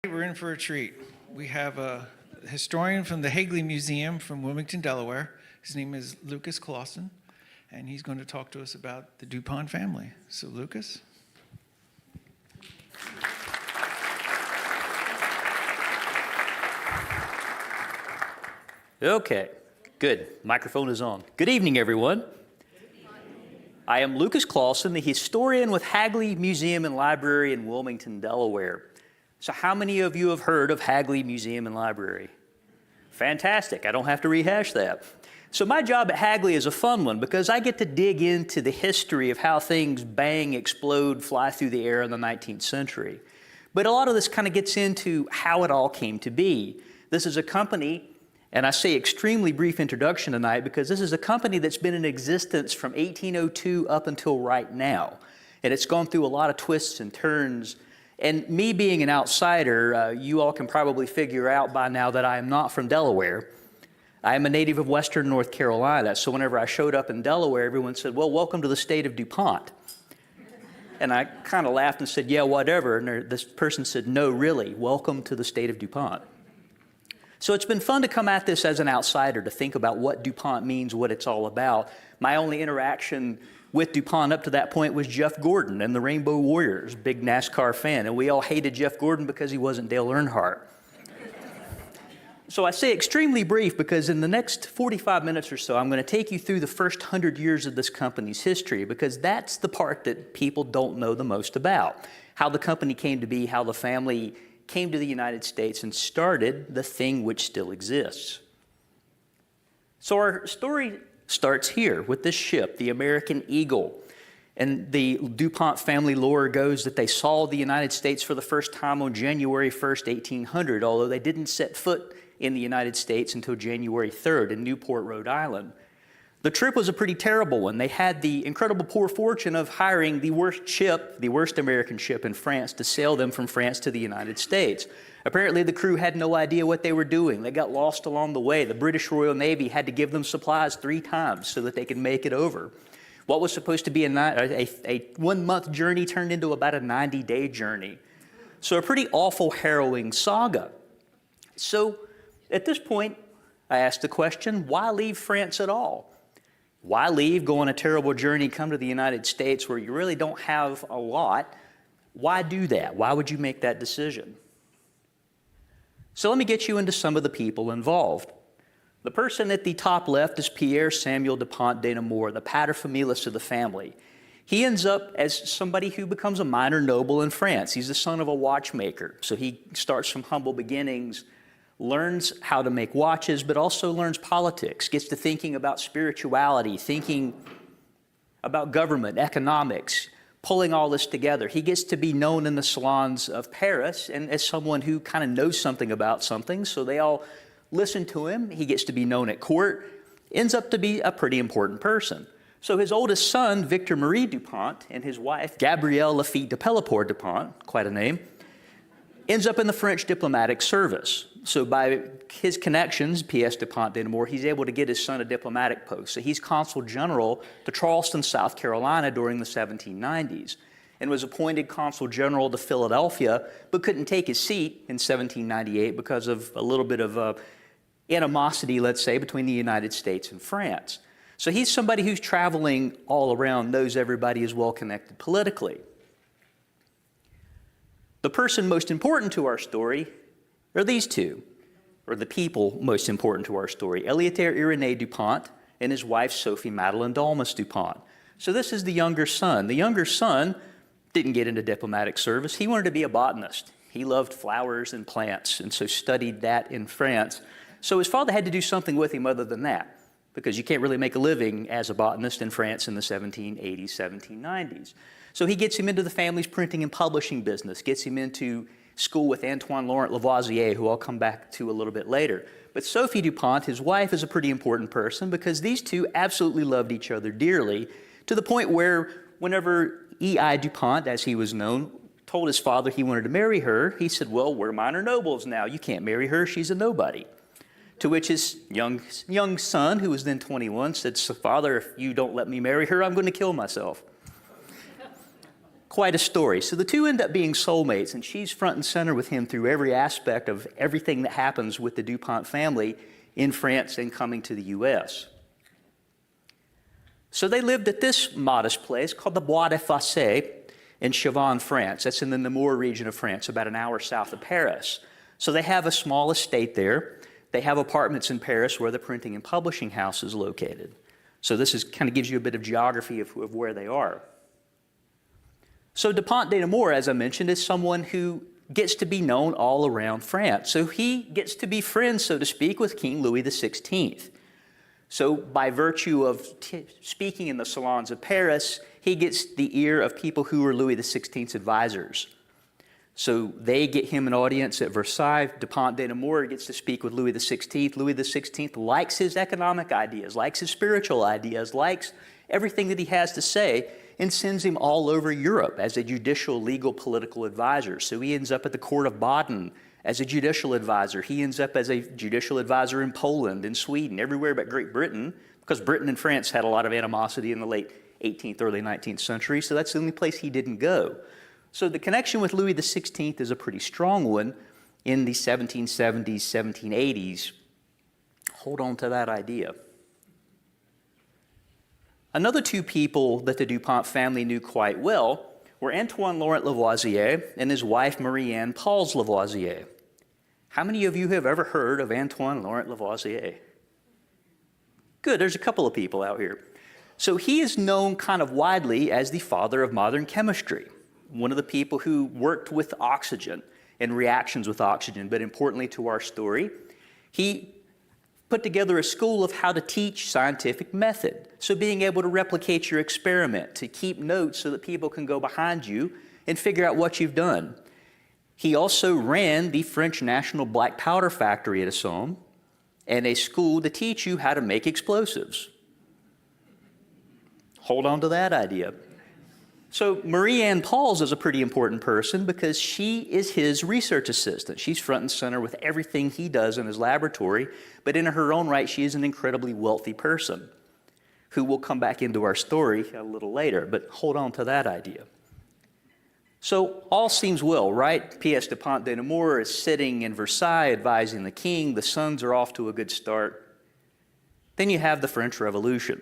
We're in for a treat. We have a historian from the Hagley Museum from Wilmington, Delaware. His name is Lucas Clawson, and he's going to talk to us about the DuPont family. So, Lucas? Okay, good. Microphone is on. Good evening, everyone. I am Lucas Clawson, the historian with Hagley Museum and Library in Wilmington, Delaware. So how many of you have heard of Hagley Museum and Library? Fantastic, I don't have to rehash that. So my job at Hagley is a fun one because I get to dig into the history of how things bang, explode, fly through the air in the 19th century. But a lot of this kind of gets into how it all came to be. This is a company, and I say extremely brief introduction tonight because this is a company that's been in existence from 1802 up until right now. And it's gone through a lot of twists and turns. And me being an outsider, you all can probably figure out by now that I am not from Delaware. I am a native of Western North Carolina. So whenever I showed up in Delaware, everyone said, well, welcome to the state of DuPont. And I kind of laughed and said, yeah, whatever. And this person said, no, really, welcome to the state of DuPont. So it's been fun to come at this as an outsider, to think about what DuPont means, what it's all about. My only interaction with DuPont up to that point was Jeff Gordon and the Rainbow Warriors, big NASCAR fan, and we all hated Jeff Gordon because he wasn't Dale Earnhardt. So I say extremely brief because in the next 45 minutes or so, I'm going to take you through the first 100 years of this company's history because that's the part that people don't know the most about. How the company came to be, how the family came to the United States and started the thing which still exists. So our story starts here with this ship, the American Eagle. And the DuPont family lore goes that they saw the United States for the first time on January 1st, 1800, although they didn't set foot in the United States until January 3rd in Newport, Rhode Island. The trip was a pretty terrible one. They had the incredible poor fortune of hiring the worst ship, the worst American ship in France, to sail them from France to the United States. Apparently, the crew had no idea what they were doing. They got lost along the way. The British Royal Navy had to give them supplies 3 times so that they could make it over. What was supposed to be a 1-month journey turned into about a 90-day journey. So a pretty awful, harrowing saga. So at this point, I asked the question, why leave France at all? Why leave, go on a terrible journey, come to the United States where you really don't have a lot? Why do that? Why would you make that decision? So let me get you into some of the people involved. The person at the top left is Pierre Samuel DuPont de Nemours, the paterfamilias of the family. He ends up as somebody who becomes a minor noble in France. He's the son of a watchmaker, so he starts from humble beginnings, learns how to make watches, but also learns politics, gets to thinking about spirituality, thinking about government, economics, pulling all this together. He gets to be known in the salons of Paris and as someone who kind of knows something about something, so they all listen to him. He gets to be known at court, ends up to be a pretty important person. So his oldest son, Victor Marie DuPont, and his wife, Gabrielle Lafitte de Pelleport DuPont, quite a name, ends up in the French diplomatic service. So by his connections, P.S. DuPont de Nemours, he's able to get his son a diplomatic post. So he's consul general to Charleston, South Carolina during the 1790s and was appointed consul general to Philadelphia, but couldn't take his seat in 1798 because of a little bit of animosity, let's say, between the United States and France. So he's somebody who's traveling all around, knows everybody is well connected politically. The person most important to our story are these two, or the people most important to our story, Éliéter Irénée DuPont and his wife, Sophie Madeleine Dalmas DuPont. So this is the younger son. The younger son didn't get into diplomatic service. He wanted to be a botanist. He loved flowers and plants, and so studied that in France. So his father had to do something with him other than that, because you can't really make a living as a botanist in France in the 1780s, 1790s. So he gets him into the family's printing and publishing business, gets him into school with Antoine Laurent Lavoisier, who I'll come back to a little bit later. But Sophie DuPont, his wife, is a pretty important person because these two absolutely loved each other dearly, to the point where whenever E.I. DuPont, as he was known, told his father he wanted to marry her, he said, well, we're minor nobles now. You can't marry her. She's a nobody. To which his young son, who was then 21, said, so, Father, if you don't let me marry her, I'm going to kill myself. quite a story. So the two end up being soulmates, and she's front and center with him through every aspect of everything that happens with the DuPont family in France and coming to the U.S. So they lived at this modest place called the Bois de Fossé in Chavannes, France. That's in the Namur region of France, about an hour south of Paris. So they have a small estate there. They have apartments in Paris where the printing and publishing house is located. So this kind of gives you a bit of geography of where they are. So DuPont de Nemours, as I mentioned, is someone who gets to be known all around France. So he gets to be friends, so to speak, with King Louis XVI. So by virtue of speaking in the salons of Paris, he gets the ear of people who are Louis XVI's advisors. So they get him an audience at Versailles. DuPont de Nemours gets to speak with Louis XVI. Louis XVI likes his economic ideas, likes his spiritual ideas, likes everything that he has to say, and sends him all over Europe as a judicial, legal, political advisor. So he ends up at the court of Baden as a judicial advisor. He ends up as a judicial advisor in Poland, in Sweden, everywhere but Great Britain, because Britain and France had a lot of animosity in the late 18th, early 19th century, so that's the only place he didn't go. So the connection with Louis XVI is a pretty strong one in the 1770s, 1780s. Hold on to that idea. Another two people that the DuPont family knew quite well were Antoine Laurent Lavoisier and his wife Marie-Anne Pauls Lavoisier. How many of you have ever heard of Antoine Laurent Lavoisier? Good, there's a couple of people out here. So he is known kind of widely as the father of modern chemistry, one of the people who worked with oxygen and reactions with oxygen, but importantly to our story, he put together a school of how to teach scientific method. So being able to replicate your experiment, to keep notes so that people can go behind you and figure out what you've done. He also ran the French National Black Powder Factory at Somme and a school to teach you how to make explosives. Hold on to that idea. So Marie-Anne Pauls is a pretty important person because she is his research assistant. She's front and center with everything he does in his laboratory, but in her own right, she is an incredibly wealthy person who will come back into our story a little later, but hold on to that idea. So all seems well, right? P.S. DuPont de Nemours is sitting in Versailles advising the king. The sons are off to a good start. Then you have the French Revolution.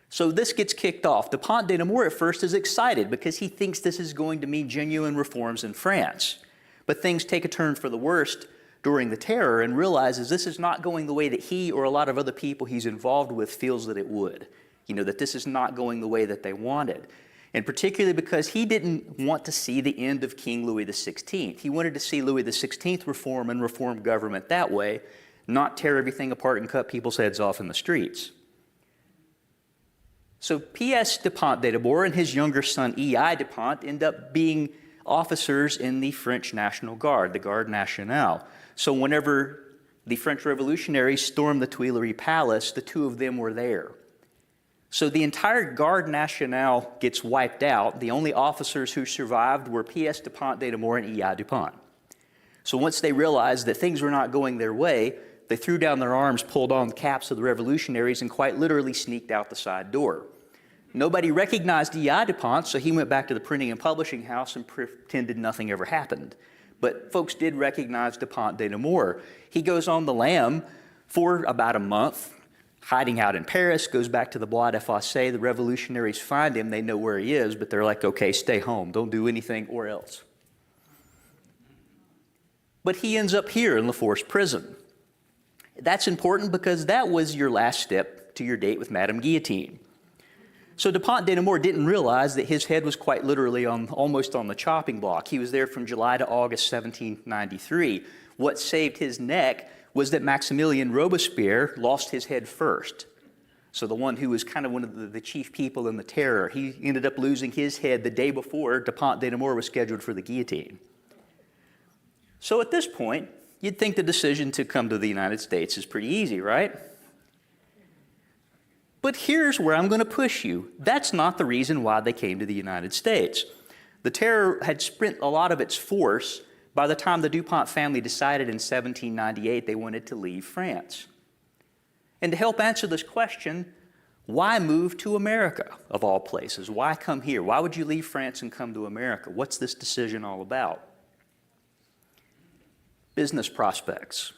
So this gets kicked off. DuPont de Nemours at first is excited because he thinks this is going to mean genuine reforms in France. But things take a turn for the worst during the terror and realizes this is not going the way that he or a lot of other people he's involved with feels that it would. You know, that this is not going the way that they wanted. And particularly because he didn't want to see the end of King Louis XVI. He wanted to see Louis XVI reform and reform government that way, not tear everything apart and cut people's heads off in the streets. So P.S. DuPont de Nemours and his younger son E.I. DuPont end up being officers in the French National Guard, the Garde Nationale. So whenever the French revolutionaries stormed the Tuileries Palace, the two of them were there. So the entire Garde Nationale gets wiped out. The only officers who survived were P.S. DuPont de Nemours and E.I. DuPont. So once they realized that things were not going their way, they threw down their arms, pulled on the caps of the revolutionaries, and quite literally sneaked out the side door. Nobody recognized E.I. DuPont, so he went back to the printing and publishing house and pretended nothing ever happened. But folks did recognize DuPont de Nemours. He goes on the lam for about a month, hiding out in Paris, goes back to the Bois de Fossé. The revolutionaries find him. They know where he is, but they're like, okay, stay home. Don't do anything or else. But he ends up here in La Force prison. That's important because that was your last step to your date with Madame Guillotine. So DuPont de Nemours didn't realize that his head was quite literally almost on the chopping block. He was there from July to August 1793. What saved his neck was that Maximilien Robespierre lost his head first. So the one who was kind of one of the chief people in the terror, he ended up losing his head the day before DuPont de Nemours was scheduled for the guillotine. So at this point, you'd think the decision to come to the United States is pretty easy, right? But here's where I'm going to push you. That's not the reason why they came to the United States. The terror had spent a lot of its force by the time the DuPont family decided in 1798 they wanted to leave France. And to help answer this question, Why move to America, of all places? Why come here? Why would you leave France and come to America? What's this decision all about? Business prospects.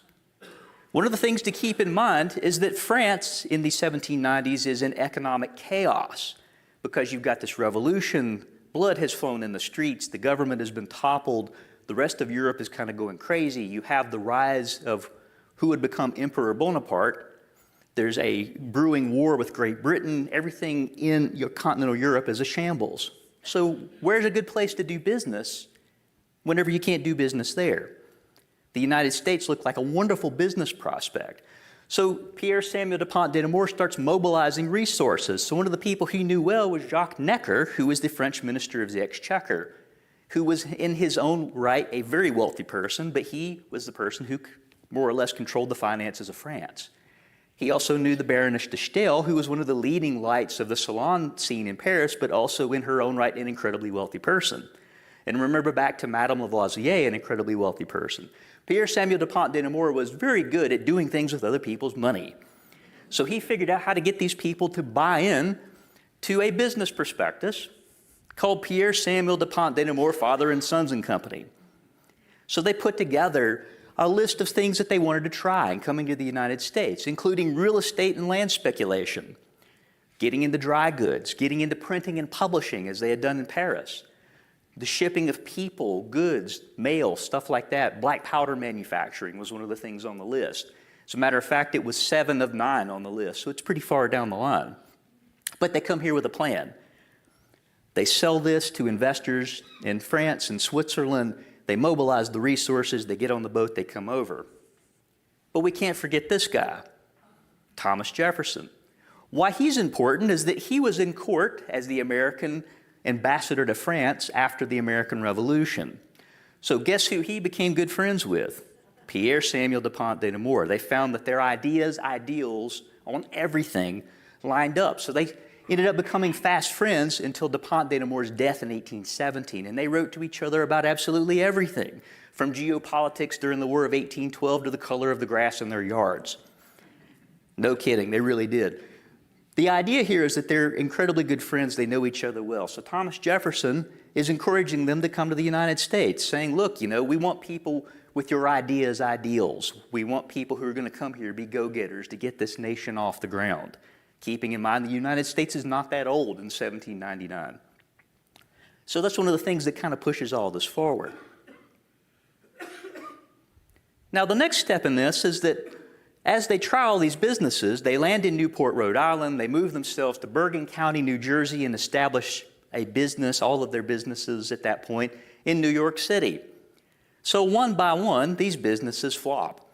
One of the things to keep in mind is that France in the 1790s is in economic chaos because you've got this revolution, blood has flown in the streets, the government has been toppled, the rest of Europe is kind of going crazy. You have the rise of who would become Emperor Bonaparte. There's a brewing war with Great Britain. Everything in continental Europe is a shambles. So where's a good place to do business whenever you can't do business there? The United States looked like a wonderful business prospect. So Pierre Samuel DuPont de Nemours starts mobilizing resources. So one of the people he knew well was Jacques Necker, who was the French Minister of the Exchequer, who was in his own right a very wealthy person, but he was the person who more or less controlled the finances of France. He also knew the Baroness de Staël, who was one of the leading lights of the salon scene in Paris, but also in her own right an incredibly wealthy person. And remember back to Madame Lavoisier, an incredibly wealthy person. Pierre Samuel DuPont de Nemours was very good at doing things with other people's money. So he figured out how to get these people to buy in to a business prospectus called Pierre Samuel DuPont de Nemours, Father and Sons and Company. So they put together a list of things that they wanted to try in coming to the United States, including real estate and land speculation, getting into dry goods, getting into printing and publishing as they had done in Paris, the shipping of people, goods, mail, stuff like that. Black powder manufacturing was one of the things on the list. As a matter of fact, it was 7 of 9 on the list, so it's pretty far down the line. But they come here with a plan. They sell this to investors in France and Switzerland. They mobilize the resources, they get on the boat, they come over. But we can't forget this guy, Thomas Jefferson. Why he's important is that he was in court as the American ambassador to France after the American Revolution. So guess who he became good friends with? Pierre Samuel DuPont de Nemours. They found that their ideas, ideals on everything lined up. So they ended up becoming fast friends until DuPont de Nemours' death in 1817. And they wrote to each other about absolutely everything, from geopolitics during the War of 1812 to the color of the grass in their yards. No kidding, they really did. The idea here is that they're incredibly good friends. They know each other well. So Thomas Jefferson is encouraging them to come to the United States, saying, look, we want people with your ideas, ideals. We want people who are going to come here, be go-getters, to get this nation off the ground. Keeping in mind the United States is not that old in 1799. So that's one of the things that kind of pushes all this forward. Now, the next step in this is that as they try all these businesses, they land in Newport, Rhode Island, they move themselves to Bergen County, New Jersey, and establish a business, all of their businesses at that point, in New York City. So one by one, these businesses flop.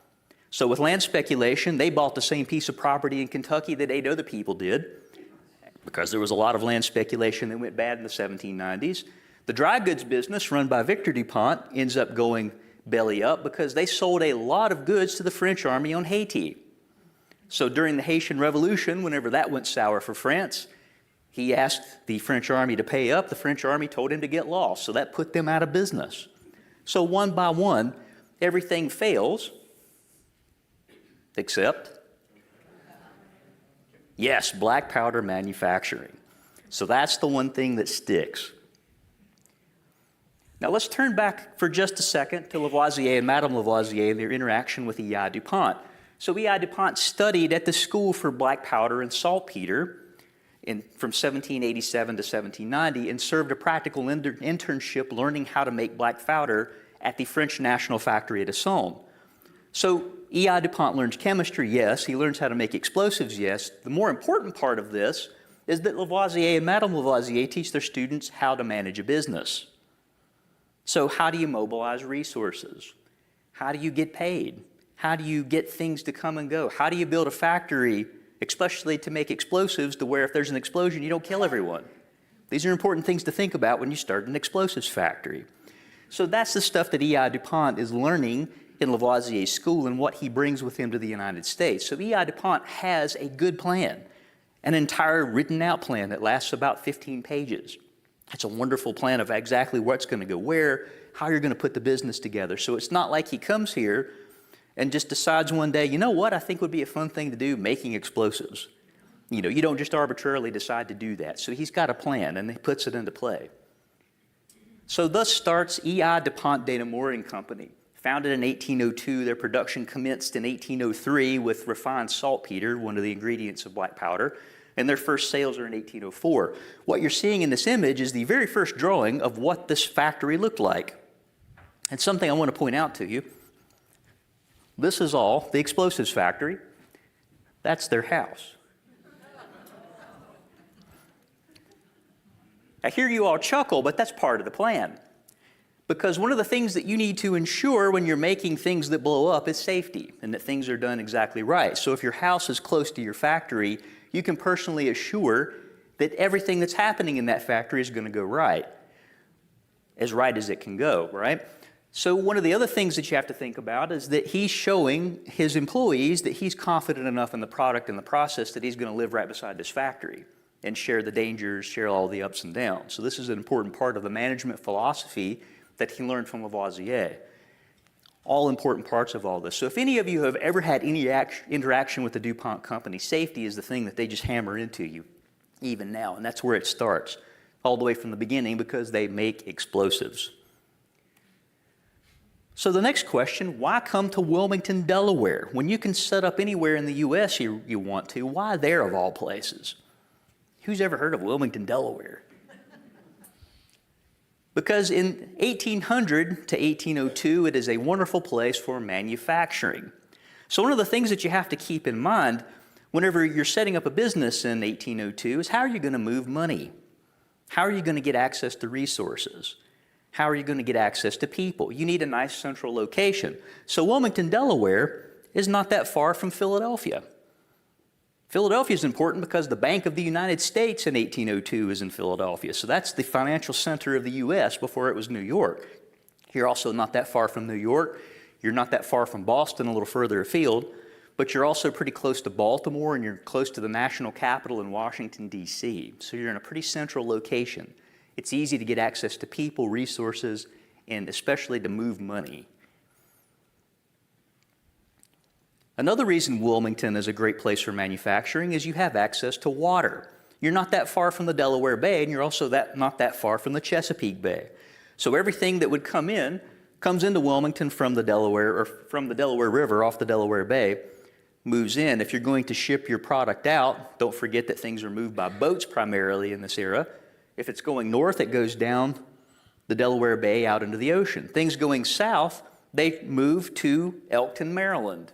So with land speculation, they bought the same piece of property in Kentucky that 8 other people did, because there was a lot of land speculation that went bad in the 1790s. The dry goods business run by Victor DuPont ends up going belly up because they sold a lot of goods to the French army on Haiti. So during the Haitian Revolution, whenever that went sour for France, he asked the French army to pay up. The French army told him to get lost, so that put them out of business. So one by one, everything fails, except, yes, black powder manufacturing. So that's the one thing that sticks. Now let's turn back for just a second to Lavoisier and Madame Lavoisier and their interaction with E.I. DuPont. So E.I. DuPont studied at the School for Black Powder and Saltpeter from 1787 to 1790 and served a practical internship learning how to make black powder at the French National Factory at Essonne. So E.I. DuPont learns chemistry, yes. He learns how to make explosives, yes. The more important part of this is that Lavoisier and Madame Lavoisier teach their students how to manage a business. So how do you mobilize resources? How do you get paid? How do you get things to come and go? How do you build a factory, especially to make explosives, to where if there's an explosion, you don't kill everyone? These are important things to think about when you start an explosives factory. So that's the stuff that E.I. DuPont is learning in Lavoisier's school and what he brings with him to the United States. So E.I. DuPont has a good plan, an entire written out plan that lasts about 15 pages. It's a wonderful plan of exactly what's going to go where, how you're going to put the business together. So it's not like he comes here and just decides one day, you know what I think would be a fun thing to do, making explosives. You don't just arbitrarily decide to do that. So he's got a plan, and he puts it into play. So thus starts E.I. DuPont de Nemours and Company. Founded in 1802, their production commenced in 1803 with refined saltpeter, one of the ingredients of black powder, and their first sales are in 1804. What you're seeing in this image is the very first drawing of what this factory looked like. And something I want to point out to you, this is all the explosives factory. That's their house. I hear you all chuckle, but that's part of the plan. Because one of the things that you need to ensure when you're making things that blow up is safety, and that things are done exactly right. So if your house is close to your factory, you can personally assure that everything that's happening in that factory is going to go right as it can go, right? So one of the other things that you have to think about is that he's showing his employees that he's confident enough in the product and the process that he's going to live right beside this factory and share the dangers, share all the ups and downs. So this is an important part of the management philosophy that he learned from Lavoisier. All important parts of all this. So if any of you have ever had any interaction with the DuPont company, safety is the thing that they just hammer into you, even now. And that's where it starts, all the way from the beginning, because they make explosives. So the next question, why come to Wilmington, Delaware? When you can set up anywhere in the U.S. you want to, why there of all places? Who's ever heard of Wilmington, Delaware? Because in 1800 to 1802, it is a wonderful place for manufacturing. So one of the things that you have to keep in mind whenever you're setting up a business in 1802 is how are you going to move money? How are you going to get access to resources? How are you going to get access to people? You need a nice central location. So Wilmington, Delaware is not that far from Philadelphia. Philadelphia is important because the Bank of the United States in 1802 is in Philadelphia. So that's the financial center of the U.S. before it was New York. You're also not that far from New York. You're not that far from Boston, a little further afield. But you're also pretty close to Baltimore, and you're close to the national capital in Washington, D.C. So you're in a pretty central location. It's easy to get access to people, resources, and especially to move money. Another reason Wilmington is a great place for manufacturing is you have access to water. You're not that far from the Delaware Bay, and you're also not that far from the Chesapeake Bay. So everything that would come in comes into Wilmington from the Delaware or from the Delaware River off the Delaware Bay, moves in. If you're going to ship your product out, don't forget that things are moved by boats primarily in this era. If it's going north, it goes down the Delaware Bay out into the ocean. Things going south, they move to Elkton, Maryland.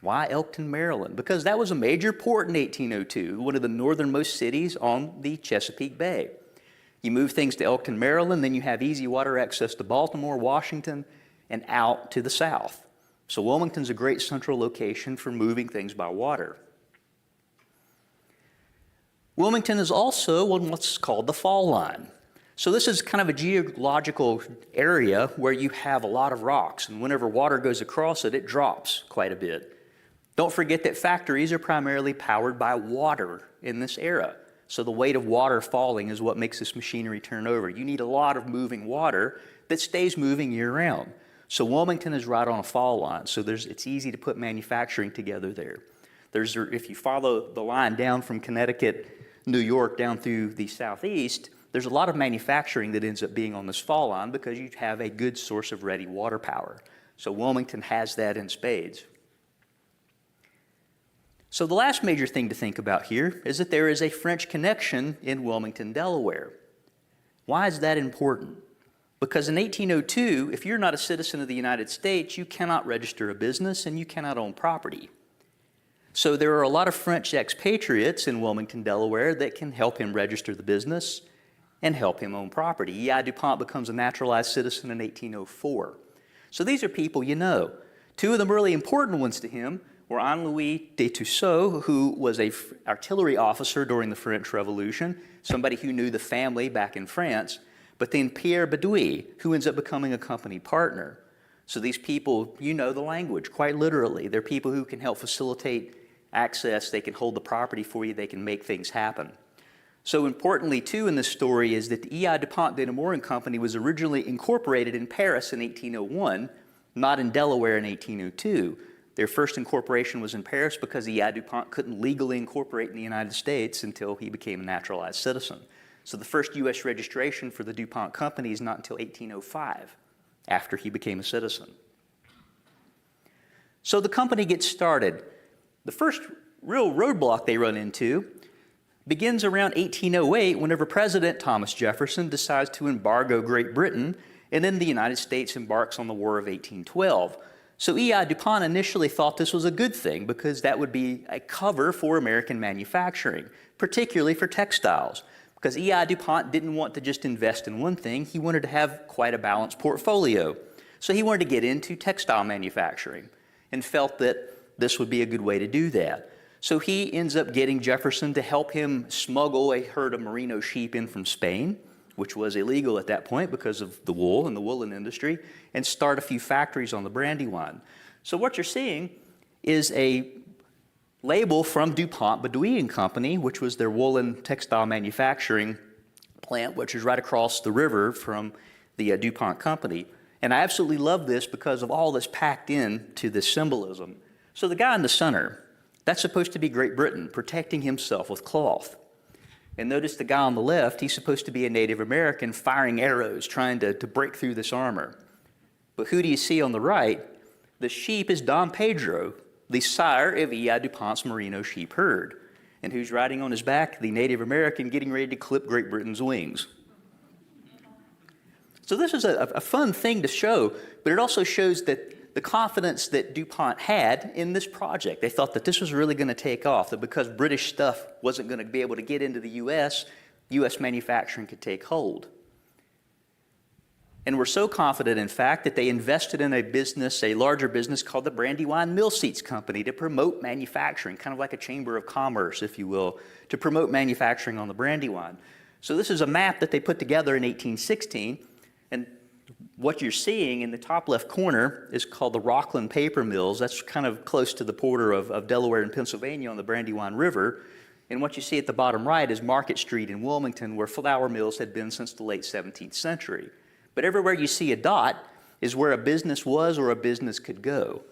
Why Elkton, Maryland? Because that was a major port in 1802, one of the northernmost cities on the Chesapeake Bay. You move things to Elkton, Maryland, then you have easy water access to Baltimore, Washington, and out to the south. So Wilmington's a great central location for moving things by water. Wilmington is also on what's called the fall line. So this is kind of a geological area where you have a lot of rocks, and whenever water goes across it, it drops quite a bit. Don't forget that factories are primarily powered by water in this era. So the weight of water falling is what makes this machinery turn over. You need a lot of moving water that stays moving year-round. So Wilmington is right on a fall line, so it's easy to put manufacturing together there. If you follow the line down from Connecticut, New York, down through the southeast, there's a lot of manufacturing that ends up being on this fall line because you have a good source of ready water power. So Wilmington has that in spades. So the last major thing to think about here is that there is a French connection in Wilmington, Delaware. Why is that important? Because in 1802, if you're not a citizen of the United States, you cannot register a business and you cannot own property. So there are a lot of French expatriates in Wilmington, Delaware that can help him register the business and help him own property. E.I. DuPont becomes a naturalized citizen in 1804. So these are people you know. Two of the really important ones to him were Henri de Tussaud, who was an artillery officer during the French Revolution, somebody who knew the family back in France, but then Pierre Badouy, who ends up becoming a company partner. So these people, you know the language, quite literally. They're people who can help facilitate access, they can hold the property for you, they can make things happen. So importantly, too, in this story is that the E.I. DuPont de Nemours and Company was originally incorporated in Paris in 1801, not in Delaware in 1802. Their first incorporation was in Paris because E.I. DuPont couldn't legally incorporate in the United States until he became a naturalized citizen. So the first U.S. registration for the DuPont company is not until 1805, after he became a citizen. So the company gets started. The first real roadblock they run into begins around 1808, whenever President Thomas Jefferson decides to embargo Great Britain, and then the United States embarks on the War of 1812. So E.I. DuPont initially thought this was a good thing because that would be a cover for American manufacturing, particularly for textiles, because E.I. DuPont didn't want to just invest in one thing. He wanted to have quite a balanced portfolio. So he wanted to get into textile manufacturing and felt that this would be a good way to do that. So he ends up getting Jefferson to help him smuggle a herd of merino sheep in from Spain, which was illegal at that point because of the wool and the woolen industry, and start a few factories on the Brandywine. So what you're seeing is a label from DuPont Bedouin Company, which was their woolen textile manufacturing plant, which is right across the river from the DuPont company. And I absolutely love this because of all that's packed into this symbolism. So the guy in the center, that's supposed to be Great Britain, protecting himself with cloth. And notice the guy on the left, he's supposed to be a Native American firing arrows, trying to break through this armor. But who do you see on the right? The sheep is Don Pedro, the sire of E.I. DuPont's merino sheep herd. And who's riding on his back? The Native American getting ready to clip Great Britain's wings. So this is a fun thing to show, but it also shows that the confidence that DuPont had in this project. They thought that this was really going to take off, that because British stuff wasn't going to be able to get into the U.S., U.S. manufacturing could take hold. And were so confident, in fact, that they invested in a business, a larger business called the Brandywine Millseats Company, to promote manufacturing, kind of like a chamber of commerce, if you will, to promote manufacturing on the Brandywine. So this is a map that they put together in 1816, and what you're seeing in the top left corner is called the Rockland Paper Mills. That's kind of close to the border of Delaware and Pennsylvania on the Brandywine River. And what you see at the bottom right is Market Street in Wilmington, where flour mills had been since the late 17th century. But everywhere you see a dot is where a business was or a business could go.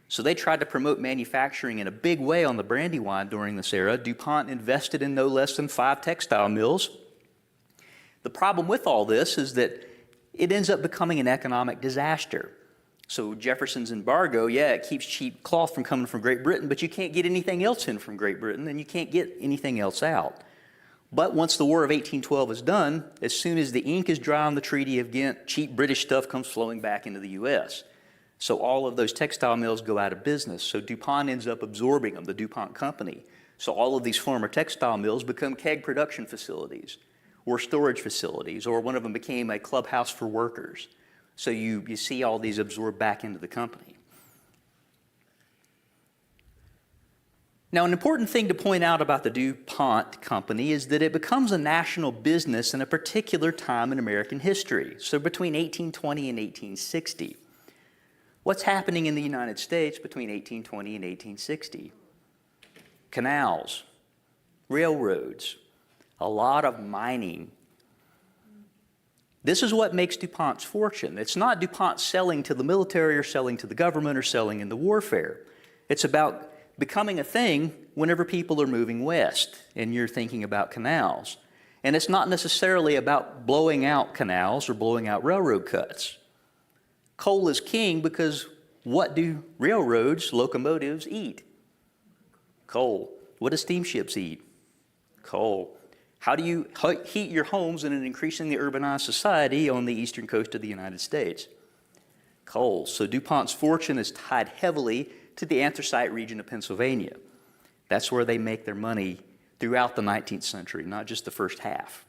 So they tried to promote manufacturing in a big way on the Brandywine during this era. DuPont invested in no less than 5 textile mills. The problem with all this is that it ends up becoming an economic disaster. So Jefferson's embargo, yeah, it keeps cheap cloth from coming from Great Britain, but you can't get anything else in from Great Britain, and you can't get anything else out. But once the War of 1812 is done, as soon as the ink is dry on the Treaty of Ghent, cheap British stuff comes flowing back into the U.S. So all of those textile mills go out of business. So DuPont ends up absorbing them, the DuPont company. So all of these former textile mills become keg production facilities, or storage facilities, or one of them became a clubhouse for workers. So you see all these absorbed back into the company. Now, an important thing to point out about the DuPont company is that it becomes a national business in a particular time in American history, so between 1820 and 1860. What's happening in the United States between 1820 and 1860? Canals, railroads, a lot of mining. This is what makes DuPont's fortune. It's not DuPont selling to the military or selling to the government or selling into warfare. It's about becoming a thing whenever people are moving west and you're thinking about canals. And it's not necessarily about blowing out canals or blowing out railroad cuts. Coal is king because what do railroads, locomotives eat? Coal. What do steamships eat? Coal. How do you heat your homes in an increasingly urbanized society on the eastern coast of the United States? Coal. So DuPont's fortune is tied heavily to the anthracite region of Pennsylvania. That's where they make their money throughout the 19th century, not just the first half.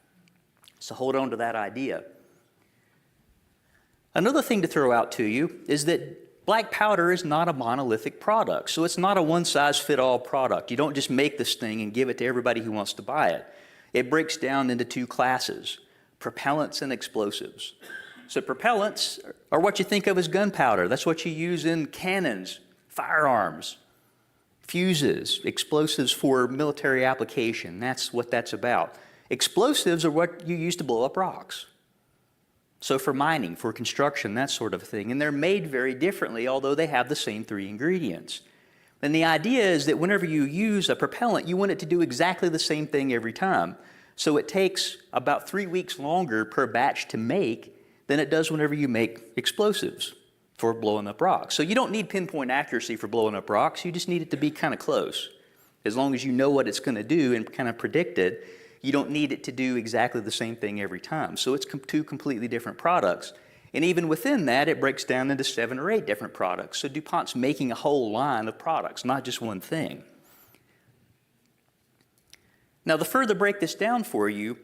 So hold on to that idea. Another thing to throw out to you is that black powder is not a monolithic product. So it's not a one-size-fit-all product. You don't just make this thing and give it to everybody who wants to buy it. It breaks down into 2 classes, propellants and explosives. So propellants are what you think of as gunpowder. That's what you use in cannons, firearms, fuses, explosives for military application. That's what that's about. Explosives are what you use to blow up rocks. So for mining, for construction, that sort of thing. And they're made very differently, although they have the same three ingredients. And the idea is that whenever you use a propellant, you want it to do exactly the same thing every time. So it takes about 3 weeks longer per batch to make than it does whenever you make explosives for blowing up rocks. So you don't need pinpoint accuracy for blowing up rocks. You just need it to be kind of close. As long as you know what it's going to do and kind of predict it, you don't need it to do exactly the same thing every time. So it's two completely different products. And even within that, it breaks down into 7 or 8 different products. So DuPont's making a whole line of products, not just one thing. Now, to further break this down for you,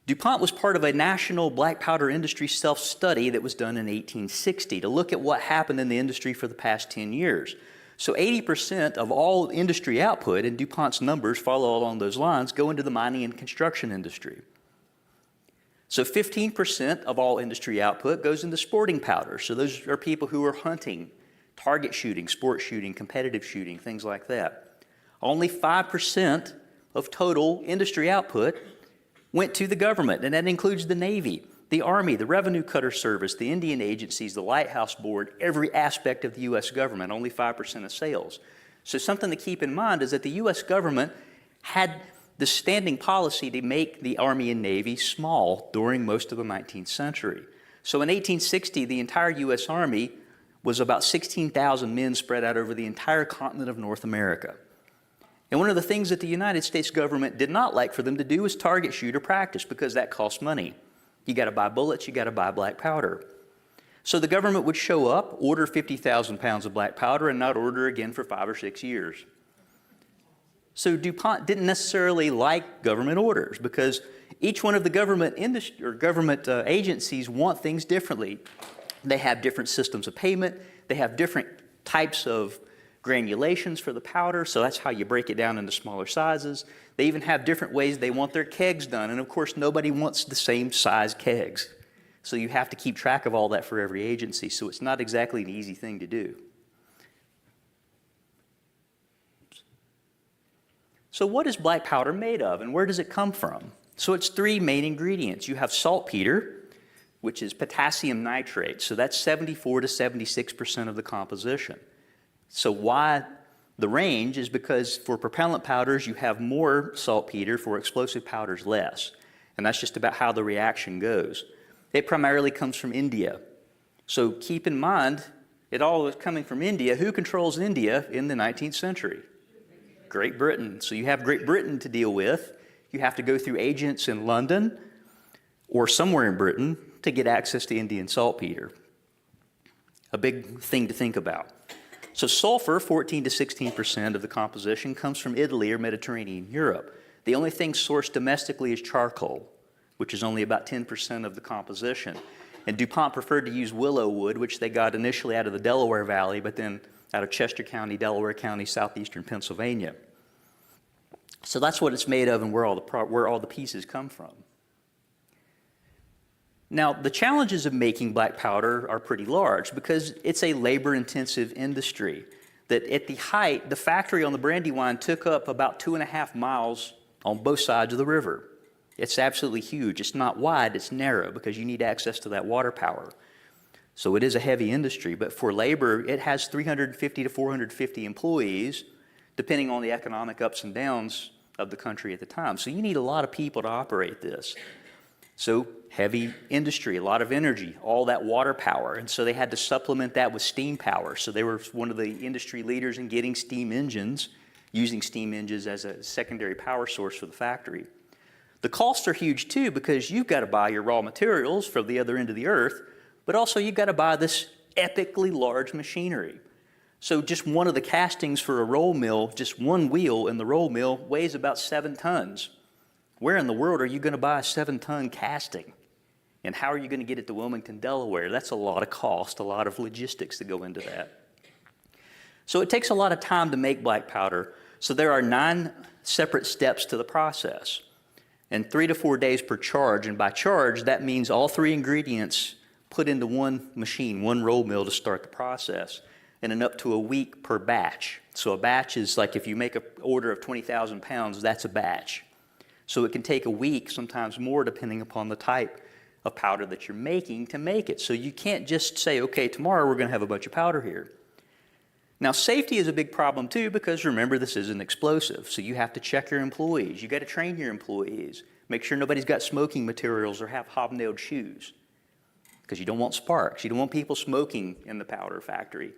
DuPont was part of a national black powder industry self-study that was done in 1860 to look at what happened in the industry for the past 10 years. So 80% of all industry output, and DuPont's numbers follow along those lines, go into the mining and construction industry. So 15% of all industry output goes into sporting powder. So those are people who are hunting, target shooting, sport shooting, competitive shooting, things like that. Only 5% of total industry output went to the government, and that includes the Navy, the Army, the Revenue Cutter Service, the Indian agencies, the Lighthouse Board, every aspect of the U.S. government, only 5% of sales. So something to keep in mind is that the U.S. government had the standing policy to make the Army and Navy small during most of the 19th century. So in 1860, the entire U.S. Army was about 16,000 men spread out over the entire continent of North America. And one of the things that the United States government did not like for them to do was target shoot or practice, because that costs money. You got to buy bullets, you got to buy black powder. So the government would show up, order 50,000 pounds of black powder, and not order again for 5 or 6 years. So DuPont didn't necessarily like government orders, because each one of the government agencies want things differently. They have different systems of payment. They have different types of granulations for the powder, so that's how you break it down into smaller sizes. They even have different ways they want their kegs done, and of course nobody wants the same size kegs. So you have to keep track of all that for every agency, so it's not exactly an easy thing to do. So what is black powder made of, and where does it come from? So it's 3 main ingredients. You have saltpeter, which is potassium nitrate, so that's 74 to 76% of the composition. So why the range is because for propellant powders, you have more saltpeter, for explosive powders less. And that's just about how the reaction goes. It primarily comes from India. So keep in mind, it all is coming from India. Who controls India in the 19th century? Great Britain. So you have Great Britain to deal with. You have to go through agents in London or somewhere in Britain to get access to Indian saltpeter. A big thing to think about. So sulfur, 14 to 16% of the composition, comes from Italy or Mediterranean Europe. The only thing sourced domestically is charcoal, which is only about 10% of the composition. And DuPont preferred to use willow wood, which they got initially out of the Delaware Valley, but then out of Chester County, Delaware County, southeastern Pennsylvania. So that's what it's made of and where all the pieces come from. Now, the challenges of making black powder are pretty large because it's a labor-intensive industry. That at the height, the factory on the Brandywine took up about 2.5 miles on both sides of the river. It's absolutely huge. It's not wide, it's narrow because you need access to that water power. So it is a heavy industry, but for labor, it has 350 to 450 employees, depending on the economic ups and downs of the country at the time. So you need a lot of people to operate this. So heavy industry, a lot of energy, all that water power. And so they had to supplement that with steam power. So they were one of the industry leaders in getting steam engines, using steam engines as a secondary power source for the factory. The costs are huge too because you've got to buy your raw materials from the other end of the earth, but also you've got to buy this epically large machinery. So just one of the castings for a roll mill, just one wheel in the roll mill weighs about 7 tons. Where in the world are you going to buy a 7-ton casting? And how are you going to get it to Wilmington, Delaware? That's a lot of cost, a lot of logistics that go into that. So it takes a lot of time to make black powder. So there are 9 separate steps to the process and 3 to 4 days per charge. And by charge, that means all 3 ingredients put into one machine, one roll mill to start the process, and then up to a week per batch. So a batch is like if you make an order of 20,000 pounds, that's a batch. So it can take a week, sometimes more, depending upon the type of powder that you're making to make it. So you can't just say, okay, tomorrow we're going to have a bunch of powder here. Now, safety is a big problem too, because remember, this is an explosive. So you have to check your employees. You got to train your employees. Make sure nobody's got smoking materials or have hobnailed shoes, because you don't want sparks. You don't want people smoking in the powder factory.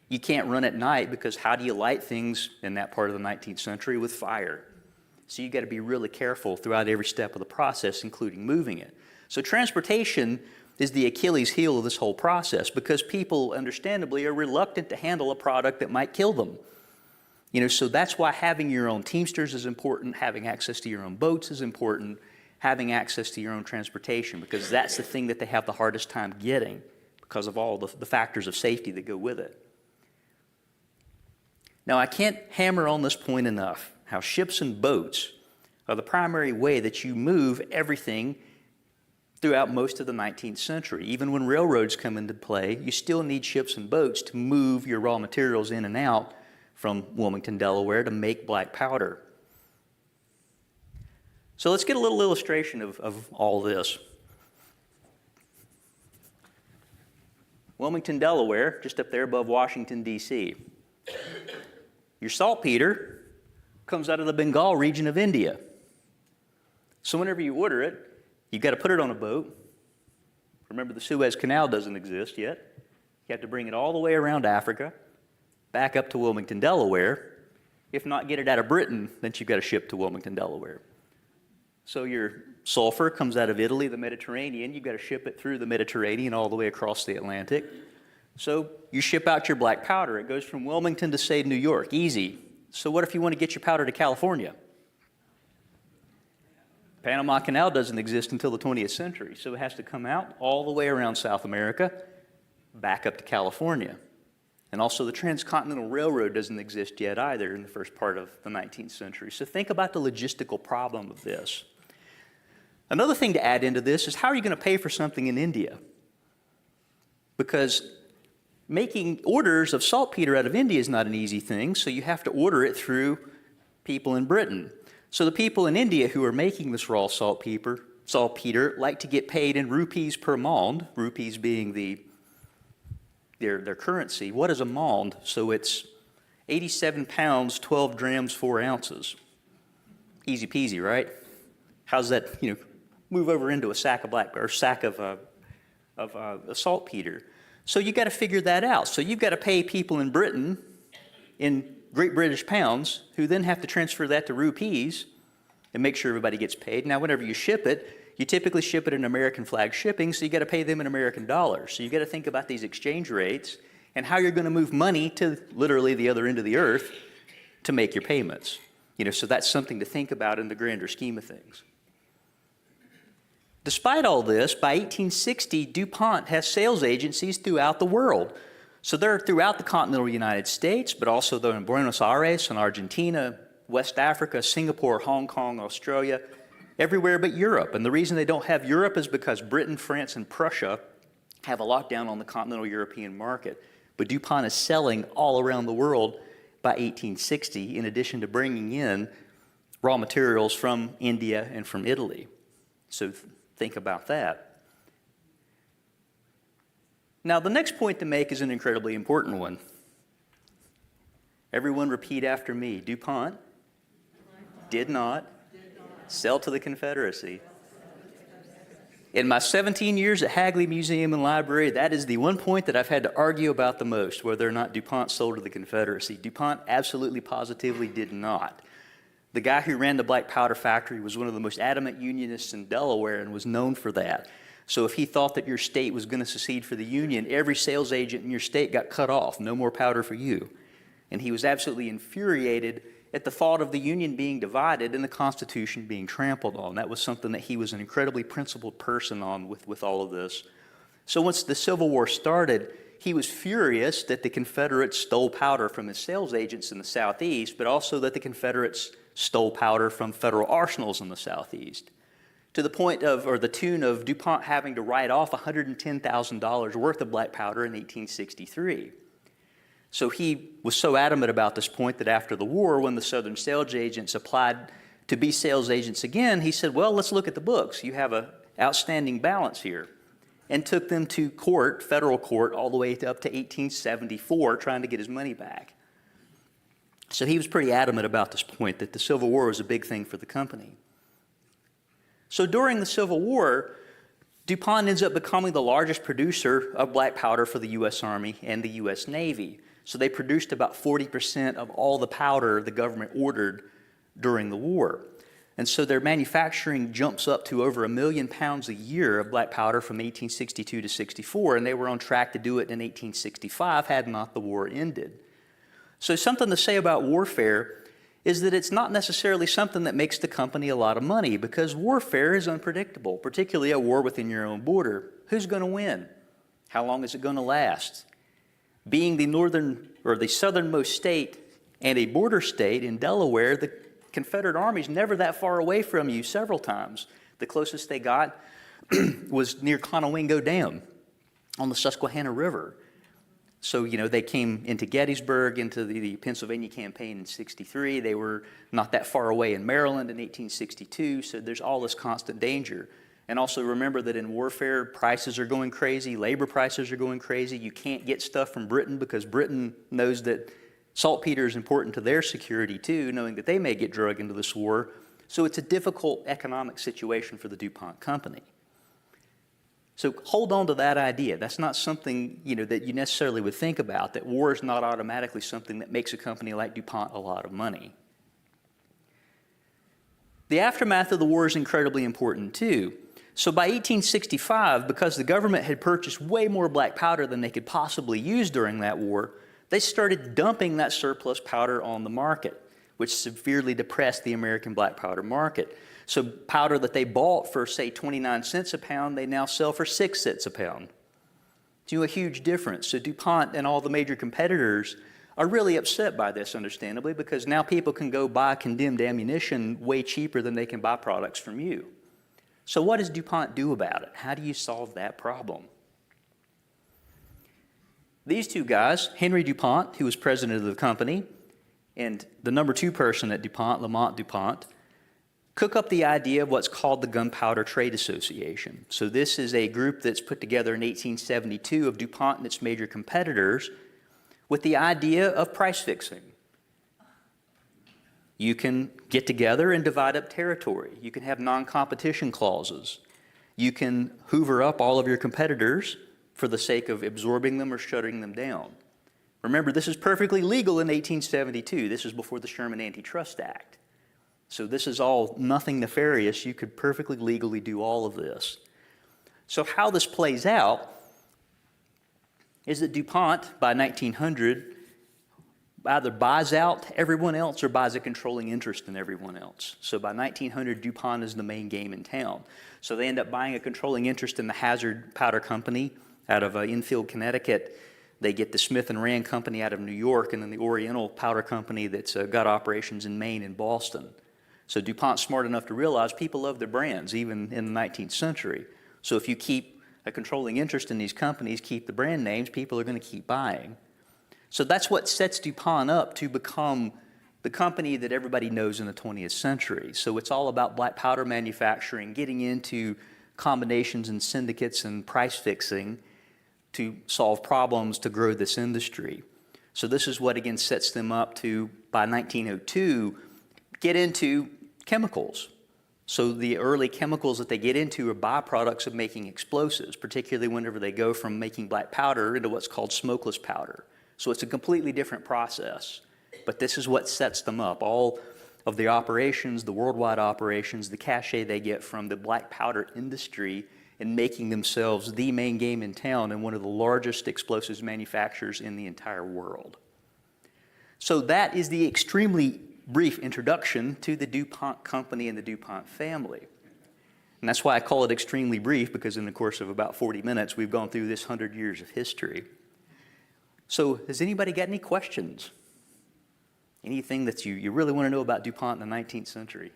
You can't run at night, because how do you light things in that part of the 19th century? With fire. So you got to be really careful throughout every step of the process, including moving it. So transportation is the Achilles heel of this whole process, because people, understandably, are reluctant to handle a product that might kill them. So that's why having your own teamsters is important, having access to your own boats is important, having access to your own transportation, because that's the thing that they have the hardest time getting because of all the factors of safety that go with it. Now, I can't hammer on this point enough, how ships and boats are the primary way that you move everything throughout most of the 19th century. Even when railroads come into play, you still need ships and boats to move your raw materials in and out from Wilmington, Delaware, to make black powder. So let's get a little illustration of all this. Wilmington, Delaware, just up there above Washington, D.C. Your saltpeter comes out of the Bengal region of India. So whenever you order it, you've got to put it on a boat. Remember, the Suez Canal doesn't exist yet. You have to bring it all the way around Africa, back up to Wilmington, Delaware. If not, get it out of Britain, then you've got to ship to Wilmington, Delaware. So your sulfur comes out of Italy, the Mediterranean. You've got to ship it through the Mediterranean all the way across the Atlantic. So you ship out your black powder. It goes from Wilmington to, say, New York. Easy. So what if you want to get your powder to California? Panama Canal doesn't exist until the 20th century, so it has to come out all the way around South America, back up to California. And also the Transcontinental Railroad doesn't exist yet either in the first part of the 19th century. So think about the logistical problem of this. Another thing to add into this is, how are you going to pay for something in India? Because making orders of saltpeter out of India is not an easy thing, so you have to order it through people in Britain. So the people in India who are making this raw saltpeter like to get paid in rupees per maund, rupees being their currency. What is a maund? So it's 87 pounds, 12 grams, 4 ounces. Easy peasy, right? How's that, move over into a sack of saltpeter? So you got to figure that out. So you've got to pay people in Britain in Great British pounds, who then have to transfer that to rupees and make sure everybody gets paid. Now, whenever you ship it, you typically ship it in American flag shipping, so you got to pay them in American dollars. So you got to think about these exchange rates and how you're going to move money to literally the other end of the earth to make your payments. So that's something to think about in the grander scheme of things. Despite all this, by 1860, DuPont has sales agencies throughout the world. So they're throughout the continental United States, but also they're in Buenos Aires and Argentina, West Africa, Singapore, Hong Kong, Australia, everywhere but Europe. And the reason they don't have Europe is because Britain, France, and Prussia have a lockdown on the continental European market. But DuPont is selling all around the world by 1860, in addition to bringing in raw materials from India and from Italy. So think about that. Now, the next point to make is an incredibly important one. Everyone repeat after me. DuPont did not sell to the Confederacy. In my 17 years at Hagley Museum and Library, that is the one point that I've had to argue about the most, whether or not DuPont sold to the Confederacy. DuPont absolutely positively did not. The guy who ran the black powder factory was one of the most adamant Unionists in Delaware and was known for that. So if he thought that your state was going to secede for the Union, every sales agent in your state got cut off. No more powder for you. And he was absolutely infuriated at the thought of the Union being divided and the Constitution being trampled on. That was something that he was an incredibly principled person on with all of this. So once the Civil War started, he was furious that the Confederates stole powder from his sales agents in the Southeast, but also that the Confederates stole powder from federal arsenals in the Southeast, to the point of, or the tune of, DuPont having to write off $110,000 worth of black powder in 1863. So he was so adamant about this point that after the war, when the Southern sales agents applied to be sales agents again, he said, well, let's look at the books. You have an outstanding balance here, and took them to court, federal court, all the way up to 1874, trying to get his money back. So he was pretty adamant about this point, that the Civil War was a big thing for the company. So during the Civil War, DuPont ends up becoming the largest producer of black powder for the U.S. Army and the U.S. Navy. So they produced about 40% of all the powder the government ordered during the war. And so their manufacturing jumps up to over 1 million pounds a year of black powder from 1862 to 64, and they were on track to do it in 1865 had not the war ended. So something to say about warfare is that it's not necessarily something that makes the company a lot of money, because warfare is unpredictable, particularly a war within your own border. Who's going to win? How long is it going to last? Being the northern or the southernmost state and a border state in Delaware, the Confederate Army's never that far away from you several times. The closest they got was near Conowingo Dam on the Susquehanna River. So, they came into Gettysburg, into the Pennsylvania campaign in 63. They were not that far away in Maryland in 1862. So there's all this constant danger. And also remember that in warfare, prices are going crazy, labor prices are going crazy. You can't get stuff from Britain because Britain knows that saltpeter is important to their security too, knowing that they may get dragged into this war. So it's a difficult economic situation for the DuPont company. So hold on to that idea. That's not something that you necessarily would think about, that war is not automatically something that makes a company like DuPont a lot of money. The aftermath of the war is incredibly important too. So by 1865, because the government had purchased way more black powder than they could possibly use during that war, they started dumping that surplus powder on the market, which severely depressed the American black powder market. So powder that they bought for, say, 29 cents a pound, they now sell for 6 cents a pound. It's a huge difference. So DuPont and all the major competitors are really upset by this, understandably, because now people can go buy condemned ammunition way cheaper than they can buy products from you. So what does DuPont do about it? How do you solve that problem? These two guys, Henry DuPont, who was president of the company, and the number 2 person at DuPont, Lamont DuPont, cook up the idea of what's called the Gunpowder Trade Association. So this is a group that's put together in 1872 of DuPont and its major competitors with the idea of price fixing. You can get together and divide up territory. You can have non-competition clauses. You can hoover up all of your competitors for the sake of absorbing them or shutting them down. Remember, this is perfectly legal in 1872. This is before the Sherman Antitrust Act. So this is all nothing nefarious. You could perfectly legally do all of this. So how this plays out is that DuPont, by 1900, either buys out everyone else or buys a controlling interest in everyone else. So by 1900, DuPont is the main game in town. So they end up buying a controlling interest in the Hazard Powder Company out of Enfield, Connecticut. They get the Smith & Rand Company out of New York, and then the Oriental Powder Company that's got operations in Maine and Boston. So DuPont's smart enough to realize people love their brands, even in the 19th century. So if you keep a controlling interest in these companies, keep the brand names, people are going to keep buying. So that's what sets DuPont up to become the company that everybody knows in the 20th century. So it's all about black powder manufacturing, getting into combinations and syndicates and price fixing to solve problems to grow this industry. So this is what, again, sets them up to, by 1902, get into chemicals. So the early chemicals that they get into are byproducts of making explosives, particularly whenever they go from making black powder into what's called smokeless powder. So it's a completely different process. But this is what sets them up. All of the operations, the worldwide operations, the cachet they get from the black powder industry and making themselves the main game in town and one of the largest explosives manufacturers in the entire world. So that is the extremely brief introduction to the DuPont company and the DuPont family. And that's why I call it extremely brief, because in the course of about 40 minutes, we've gone through this 100 years of history. So has anybody got any questions? Anything that you really want to know about DuPont in the 19th century?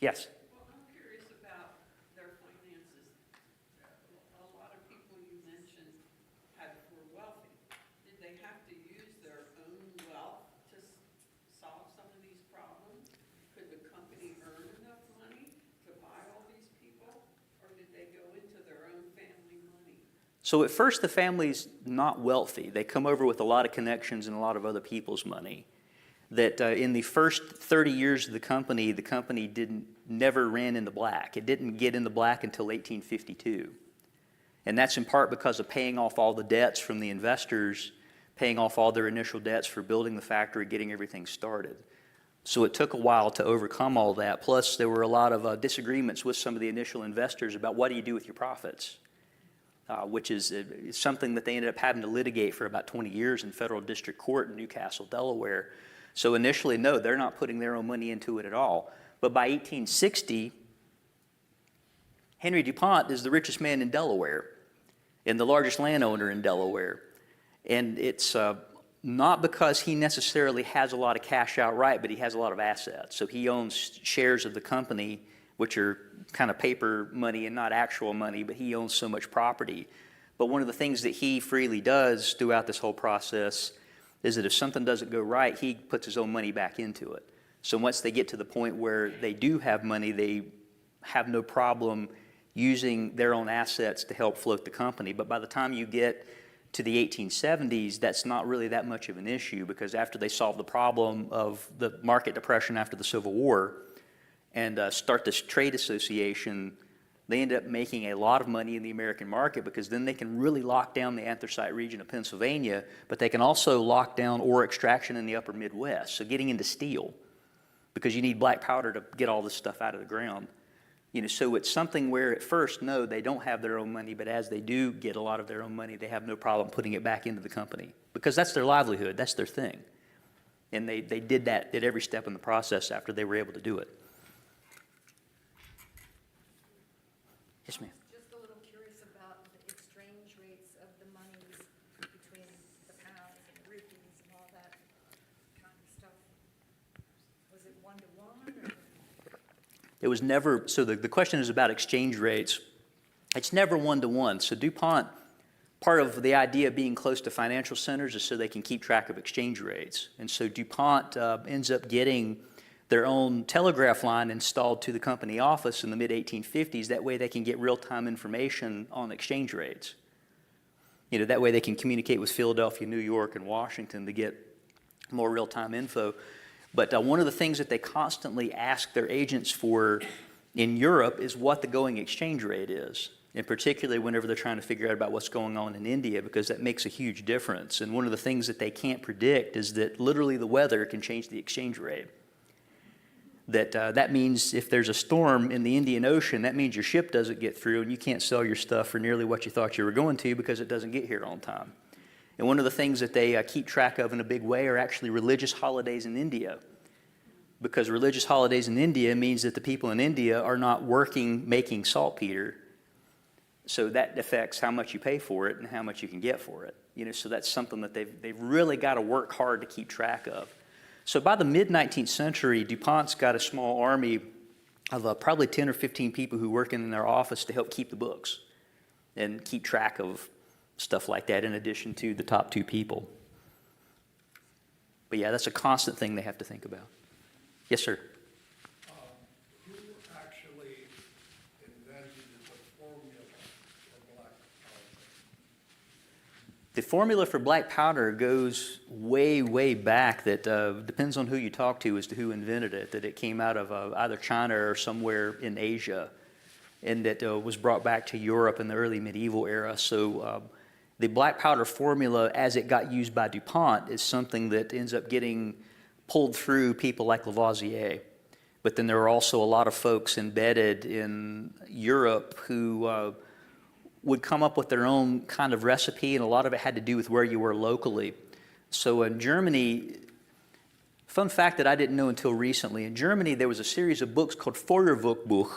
Yes? Well, I'm curious about their finances. A lot of people you mentioned were wealthy. Did they have to use their own wealth to solve some of these problems? Could the company earn enough money to buy all these people? So at first, the family's not wealthy. They come over with a lot of connections and a lot of other people's money. That in the first 30 years of the company never ran in the black. It didn't get in the black until 1852. And that's in part because of paying off all the debts from the investors, paying off all their initial debts for building the factory, getting everything started. So it took a while to overcome all that. Plus, there were a lot of disagreements with some of the initial investors about what do you do with your profits, which is something that they ended up having to litigate for about 20 years in federal district court in Newcastle, Delaware. So initially, no, they're not putting their own money into it at all. But by 1860, Henry DuPont is the richest man in Delaware and the largest landowner in Delaware. And it's not because he necessarily has a lot of cash outright, but he has a lot of assets. So he owns shares of the company, which are kind of paper money and not actual money, but he owns so much property. But one of the things that he freely does throughout this whole process is that if something doesn't go right, he puts his own money back into it. So once they get to the point where they do have money, they have no problem using their own assets to help float the company. But by the time you get to the 1870s, that's not really that much of an issue, because after they solve the problem of the market depression after the Civil War and start this trade association, they end up making a lot of money in the American market, because then they can really lock down the anthracite region of Pennsylvania, but they can also lock down ore extraction in the upper Midwest. So getting into steel, because you need black powder to get all this stuff out of the ground. So it's something where at first, no, they don't have their own money, but as they do get a lot of their own money, they have no problem putting it back into the company, because that's their livelihood, that's their thing. And they did that at every step in the process after they were able to do it. Yes, ma'am. Just a little curious about the exchange rates of the monies between the pounds and the rupees and all that kind of stuff. Was it 1-to-1 or? It was never, so the question is about exchange rates. It's never 1-to-1. So DuPont, part of the idea of being close to financial centers is so they can keep track of exchange rates. And so DuPont ends up getting their own telegraph line installed to the company office in the mid-1850s. That way they can get real-time information on exchange rates. That way they can communicate with Philadelphia, New York, and Washington to get more real-time info. But one of the things that they constantly ask their agents for in Europe is what the going exchange rate is, and particularly whenever they're trying to figure out about what's going on in India, because that makes a huge difference. And one of the things that they can't predict is that literally the weather can change the exchange rate. That means if there's a storm in the Indian Ocean, that means your ship doesn't get through and you can't sell your stuff for nearly what you thought you were going to, because it doesn't get here on time. And one of the things that they keep track of in a big way are actually religious holidays in India. Because religious holidays in India means that the people in India are not working making saltpeter. So that affects how much you pay for it and how much you can get for it. So that's something that they've really got to work hard to keep track of. So by the mid-19th century, DuPont's got a small army of probably 10 or 15 people who work in their office to help keep the books and keep track of stuff like that, in addition to the top 2 people. But yeah, that's a constant thing they have to think about. Yes, sir. Who actually invented the formula for black powder? The formula for black powder goes way, way back. That depends on who you talk to as to who invented it. That it came out of either China or somewhere in Asia, and that was brought back to Europe in the early medieval era. So the black powder formula, as it got used by DuPont, is something that ends up getting pulled through people like Lavoisier. But then there are also a lot of folks embedded in Europe who would come up with their own kind of recipe, and a lot of it had to do with where you were locally. So in Germany, fun fact that I didn't know until recently, in Germany there was a series of books called Feuerwerkbuch.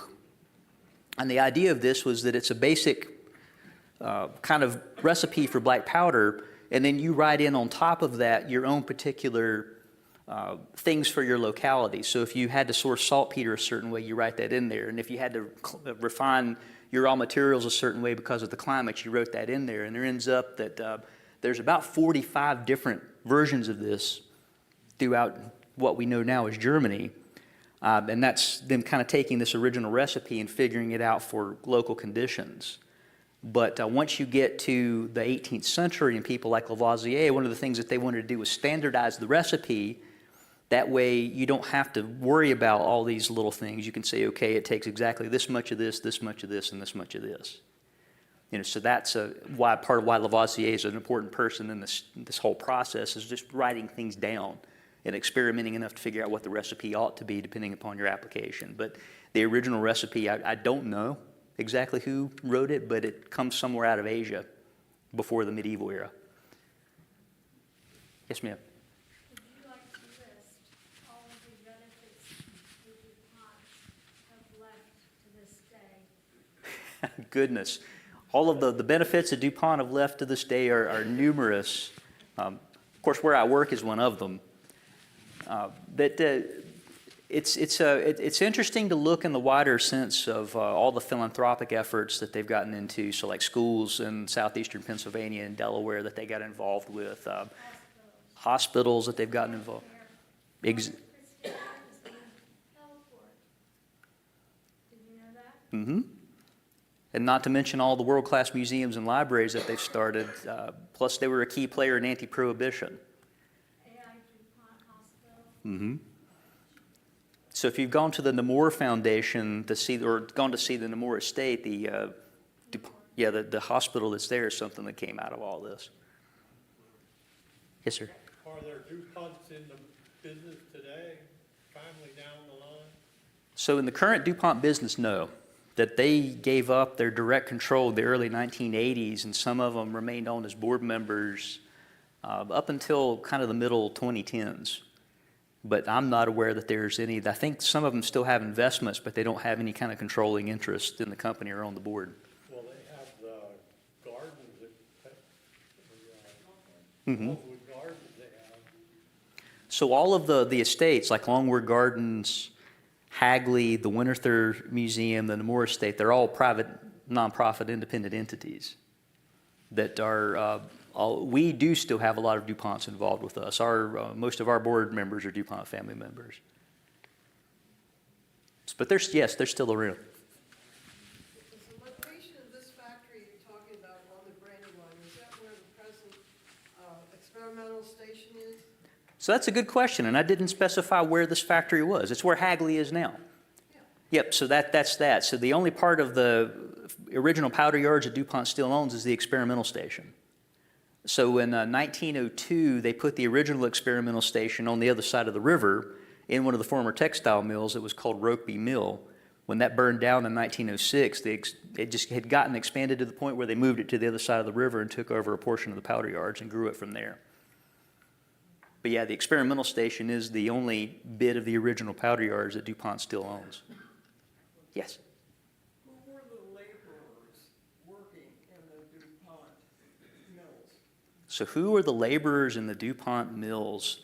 And the idea of this was that it's a basic kind of recipe for black powder, and then you write in on top of that your own particular things for your locality. So if you had to source saltpeter a certain way, you write that in there. And if you had to refine your raw materials a certain way because of the climate, you wrote that in there. And there ends up that there's about 45 different versions of this throughout what we know now as Germany. And that's them kind of taking this original recipe and figuring it out for local conditions. But once you get to the 18th century and people like Lavoisier, one of the things that they wanted to do was standardize the recipe. That way you don't have to worry about all these little things. You can say, okay, it takes exactly this much of this much of this, and this much of this. So that's why part of why Lavoisier is an important person in this whole process, is just writing things down and experimenting enough to figure out what the recipe ought to be depending upon your application. But the original recipe, I don't know exactly who wrote it, but it comes somewhere out of Asia before the medieval era. Yes, ma'am. Would you like to list all of the benefits the DuPonts have left to this day? Goodness. All of the benefits that DuPont have left to this day are numerous. Of course, where I work is one of them. It's interesting to look in the wider sense of all the philanthropic efforts that they've gotten into, so like schools in southeastern Pennsylvania and Delaware that they got involved with, hospitals that they've gotten involved. Christian is the heliport. Did you know that? Mm-hmm. And not to mention all the world-class museums and libraries that they've started. Plus, they were a key player in anti-prohibition. AI DuPont Hospital. Mm-hmm. So if you've gone to the Namur Foundation to see, or gone to see the Namur Estate, the hospital that's there is something that came out of all this. Yes, sir. Are there DuPonts in the business today, family down the line? So in the current DuPont business, no. That they gave up their direct control in the early 1980s, and some of them remained on as board members up until kind of the middle 2010s. But I'm not aware that there's any. I think some of them still have investments, but they don't have any kind of controlling interest in the company or on the board. Well, they have the gardens at Mm-hmm. Longwood Gardens they have. So all of the estates, like Longwood Gardens, Hagley, the Winterthur Museum, the Namur Estate, they're all private, nonprofit, independent entities that are, we do still have a lot of DuPonts involved with us. Most of our board members are DuPont family members. But they're still around. Is the location of this factory you're talking about on the Brandywine, is that where the present experimental station is? So that's a good question, and I didn't specify where this factory was. It's where Hagley is now. Yep, so that's that. So the only part of the original powder yards that DuPont still owns is the experimental station. So in 1902, they put the original experimental station on the other side of the river in one of the former textile mills. It was called Rokeby Mill. When that burned down in 1906, it just had gotten expanded to the point where they moved it to the other side of the river and took over a portion of the powder yards and grew it from there. But yeah, the experimental station is the only bit of the original powder yards that DuPont still owns. Yes? Who were the laborers working in the DuPont mills? So who were the laborers in the DuPont mills?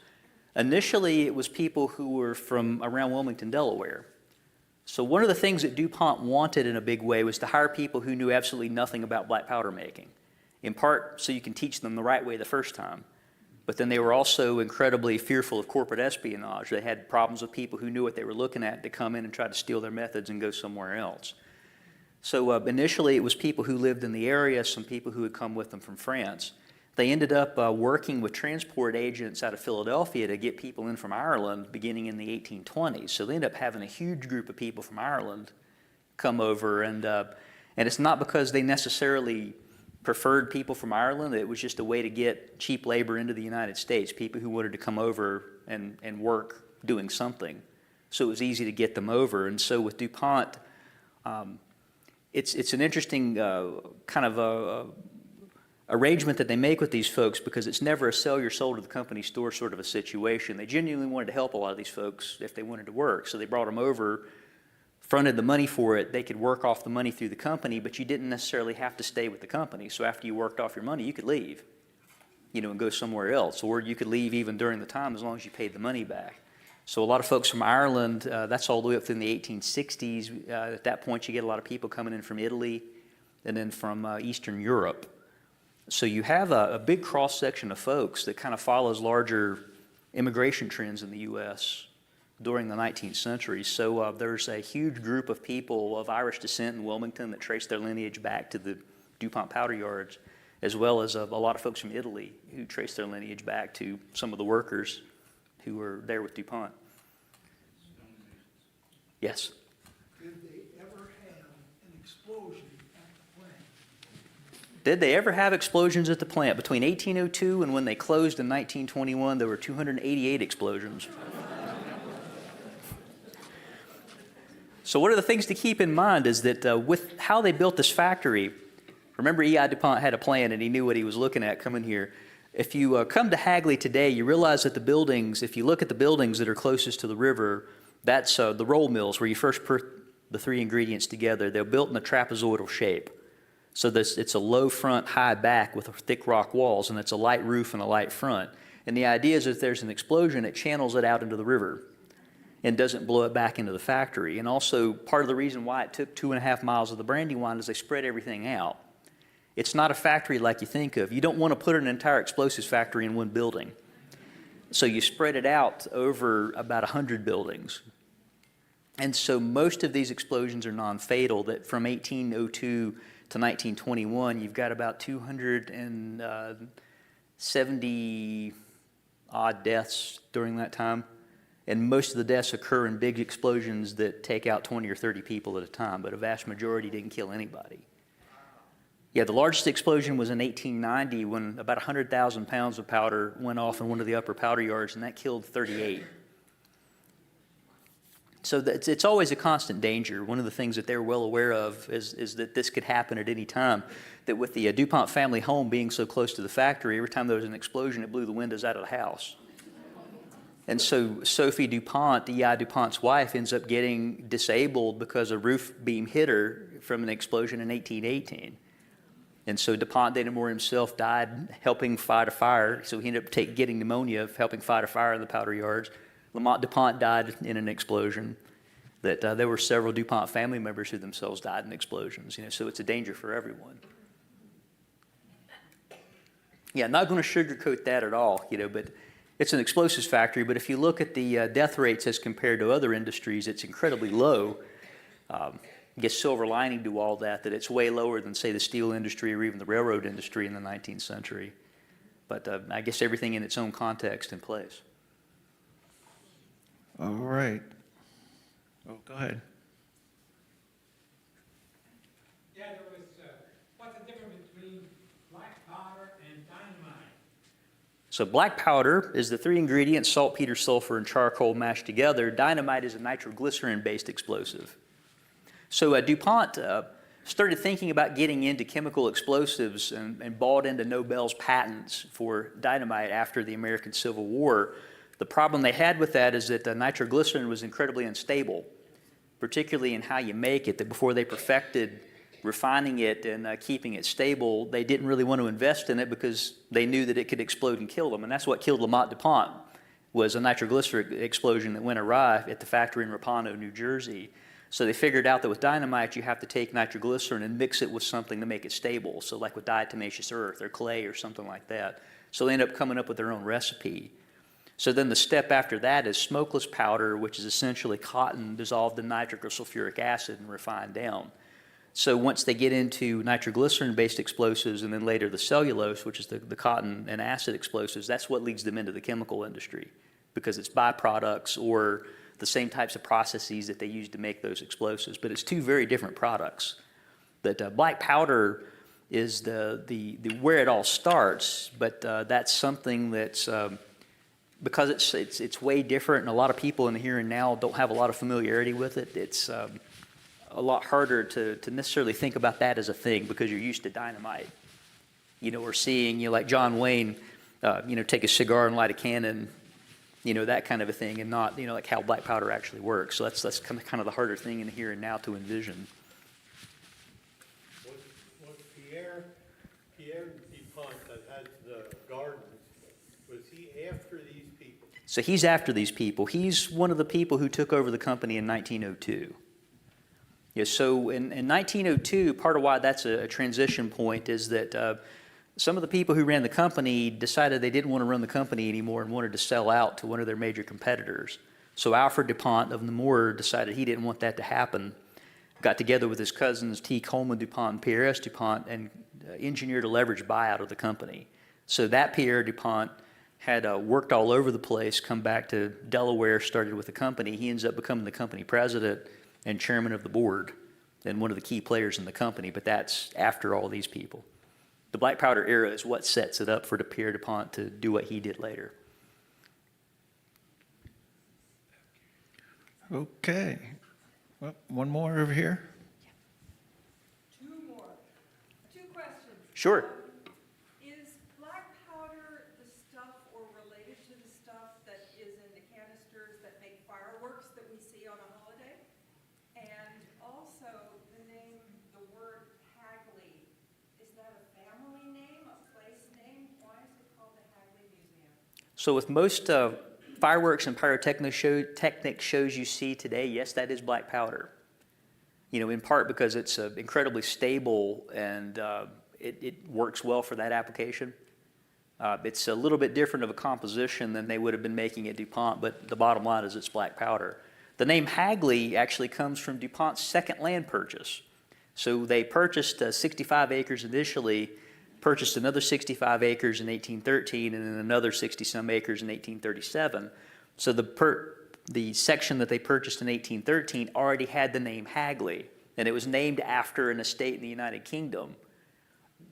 Initially, it was people who were from around Wilmington, Delaware. So one of the things that DuPont wanted in a big way was to hire people who knew absolutely nothing about black powder making, in part so you can teach them the right way the first time. But then they were also incredibly fearful of corporate espionage. They had problems with people who knew what they were looking at to come in and try to steal their methods and go somewhere else. So initially it was people who lived in the area, some people who had come with them from France. They ended up working with transport agents out of Philadelphia to get people in from Ireland beginning in the 1820s. So they ended up having a huge group of people from Ireland come over, and it's not because they necessarily preferred people from Ireland. It was just a way to get cheap labor into the United States, people who wanted to come over and work doing something. So it was easy to get them over. And so with DuPont, it's an interesting kind of arrangement that they make with these folks, because it's never a sell your soul to the company store sort of a situation. They genuinely wanted to help a lot of these folks if they wanted to work. So they brought them over, fronted the money for it. They could work off the money through the company, but you didn't necessarily have to stay with the company. So after you worked off your money, you could leave, and go somewhere else. Or you could leave even during the time as long as you paid the money back. So a lot of folks from Ireland, that's all the way up through the 1860s. At that point, you get a lot of people coming in from Italy and then from Eastern Europe. So you have a big cross-section of folks that kind of follows larger immigration trends in the U.S. during the 19th century. So there's a huge group of people of Irish descent in Wilmington that trace their lineage back to the DuPont powder yards, as well as a lot of folks from Italy who trace their lineage back to some of the workers who were there with DuPont. Yes? Did they ever have an explosion at the plant? Did they ever have explosions at the plant? Between 1802 and when they closed in 1921, there were 288 explosions. So one of the things to keep in mind is that with how they built this factory, remember E.I. DuPont had a plan and he knew what he was looking at coming here. If you come to Hagley today, you realize that the buildings, if you look at the buildings that are closest to the river, that's the roll mills where you first put the three ingredients together. They're built in a trapezoidal shape. So it's a low front, high back with thick rock walls, and it's a light roof and a light front. And the idea is if there's an explosion, it channels it out into the river and doesn't blow it back into the factory. And also, part of the reason why it took 2.5 miles of the Brandywine is they spread everything out. It's not a factory like you think of. You don't want to put an entire explosives factory in one building. So you spread it out over about 100 buildings. And so most of these explosions are non-fatal, that from 1802 to 1921, you've got about 270 odd deaths during that time. And most of the deaths occur in big explosions that take out 20 or 30 people at a time, but a vast majority didn't kill anybody. Yeah, the largest explosion was in 1890 when about 100,000 pounds of powder went off in one of the upper powder yards, and that killed 38. So it's always a constant danger. One of the things that they're well aware of is that this could happen at any time. That with the DuPont family home being so close to the factory, every time there was an explosion, it blew the windows out of the house. And so Sophie DuPont, E.I. DuPont's wife, ends up getting disabled because a roof beam hit her from an explosion in 1818. And so DuPont Dannemora himself died helping fight a fire. So he ended up getting pneumonia helping fight a fire in the powder yards. Lamont DuPont died in an explosion. That there were several DuPont family members who themselves died in explosions. So it's a danger for everyone. Yeah, not going to sugarcoat that at all. But it's an explosives factory. But if you look at the death rates as compared to other industries, it's incredibly low. I guess silver lining to all that it's way lower than, say, the steel industry or even the railroad industry in the 19th century. But I guess everything in its own context and place. All right. Oh, go ahead. Yeah, there was, what's the difference between black powder and dynamite? So black powder is the three ingredients, saltpeter, sulfur, and charcoal mashed together. Dynamite is a nitroglycerin-based explosive. So DuPont started thinking about getting into chemical explosives and bought into Nobel's patents for dynamite after the American Civil War. The problem they had with that is that nitroglycerin was incredibly unstable, particularly in how you make it. That before they perfected refining it and keeping it stable, they didn't really want to invest in it because they knew that it could explode and kill them. And that's what killed Lamont DuPont, was a nitroglycerin explosion that went awry at the factory in Rapano, New Jersey. So they figured out that with dynamite, you have to take nitroglycerin and mix it with something to make it stable. So like with diatomaceous earth or clay or something like that. So they end up coming up with their own recipe. So then the step after that is smokeless powder, which is essentially cotton dissolved in nitric or sulfuric acid and refined down. So once they get into nitroglycerin-based explosives and then later the cellulose, which is the cotton and acid explosives, that's what leads them into the chemical industry because it's byproducts or the same types of processes that they use to make those explosives. But it's two very different products. That black powder is the where it all starts, but that's something that's because it's way different, and a lot of people in the here and now don't have a lot of familiarity with it. It's a lot harder to necessarily think about that as a thing because you're used to dynamite. Or seeing like John Wayne, take a cigar and light a cannon, that kind of a thing, and not like how black powder actually works. So that's kind of the harder thing in the here and now to envision. Was Pierre DuPont that has the gardens, was he after these people? So he's after these people. He's one of the people who took over the company in 1902. Yeah, so in 1902, part of why that's a transition point is that some of the people who ran the company decided they didn't want to run the company anymore and wanted to sell out to one of their major competitors. So Alfred DuPont of Nemours decided he didn't want that to happen. Got together with his cousins T. Coleman DuPont and Pierre S. DuPont and engineered a leveraged buyout of the company. So that Pierre DuPont had worked all over the place, come back to Delaware, started with the company. He ends up becoming the company president and chairman of the board and one of the key players in the company, but that's after all these people. The black powder era is what sets it up for Pierre DuPont to do what he did later. Okay. Well, one more over here. Two more. Two questions. Sure. Is black powder the stuff or related to the stuff that is in the canisters that make fireworks that we see on a holiday? And also the name, the word Hagley, is that a family name, a place name? Why is it called the Hagley Museum? So with most fireworks and pyrotechnic shows you see today, yes, that is black powder. You know, in part because it's incredibly stable and it works well for that application. It's a little bit different of a composition than they would have been making at DuPont, but the bottom line is it's black powder. The name Hagley actually comes from DuPont's second land purchase. So they purchased 65 acres initially, purchased another 65 acres in 1813, and then another 60-some acres in 1837. So the section that they purchased in 1813 already had the name Hagley, and it was named after an estate in the United Kingdom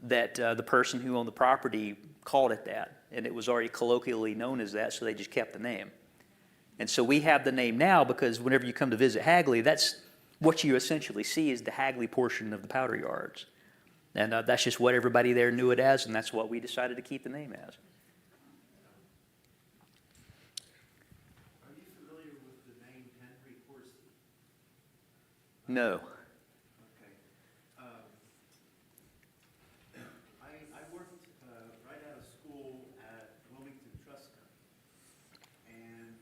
that the person who owned the property called it that, and it was already colloquially known as that, so they just kept the name. And so we have the name now because whenever you come to visit Hagley, that's what you essentially see is the Hagley portion of the powder yards. And that's just what everybody there knew it as, and that's what we decided to keep the name as. Are you familiar with the name Henry Horsey? No. Okay. I worked right out of school at Wilmington Trust Company, and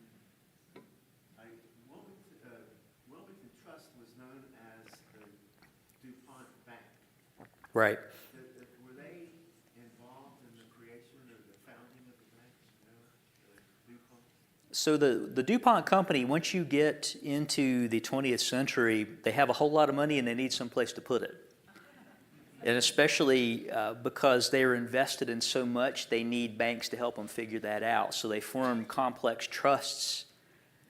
Wilmington Trust was known as the DuPont Bank. Right. Were they involved in the creation or the founding of the bank? You know, the DuPont? So the DuPont company, once you get into the 20th century, they have a whole lot of money and they need some place to put it. And especially because they're invested in so much, they need banks to help them figure that out. So they form complex trusts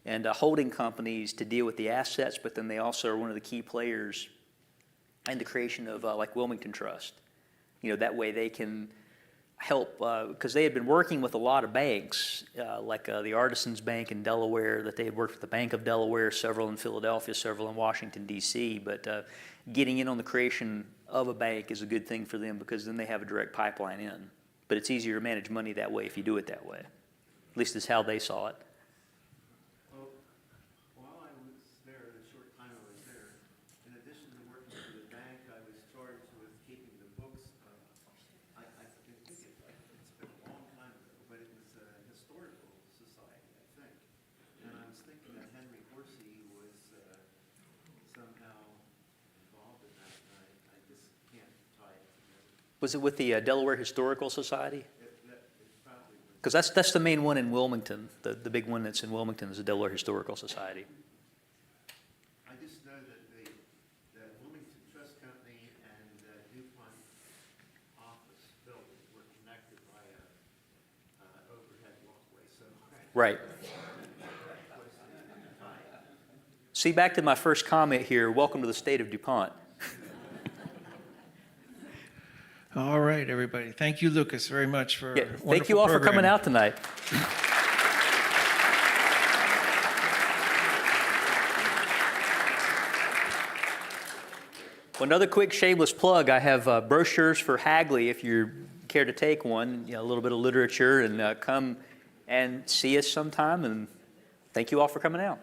and holding companies to deal with the assets, but then they also are one of the key players in the creation of like Wilmington Trust. You know, that way they can help, because they had been working with a lot of banks, like the Artisans Bank in Delaware, that they had worked with the Bank of Delaware, several in Philadelphia, several in Washington, D.C., but getting in on the creation of a bank is a good thing for them because then they have a direct pipeline in. But it's easier to manage money that way if you do it that way. At least that's how they saw it. Well, while I was there, the short time I was there, in addition to working for the bank, I was charged with keeping the books. I think it's been a long time ago, but it was a historical society, I think. And I was thinking that Henry Horsey was somehow involved in that, and I just can't tie it together. Was it with the Delaware Historical Society? It probably was. Because that's the main one in Wilmington. The big one that's in Wilmington is the Delaware Historical Society. I just know that the Wilmington Trust Company and DuPont office building were connected by a overhead walkway, so. Right. See, back to my first comment here, welcome to the state of DuPont. All right, everybody. Thank you, Lucas, very much for Yeah, a thank you wonderful all for coming program. out tonight. Well, another quick shameless plug, I have brochures for Hagley if you care to take one, you know, a little bit of literature, and come and see us sometime, and thank you all for coming out.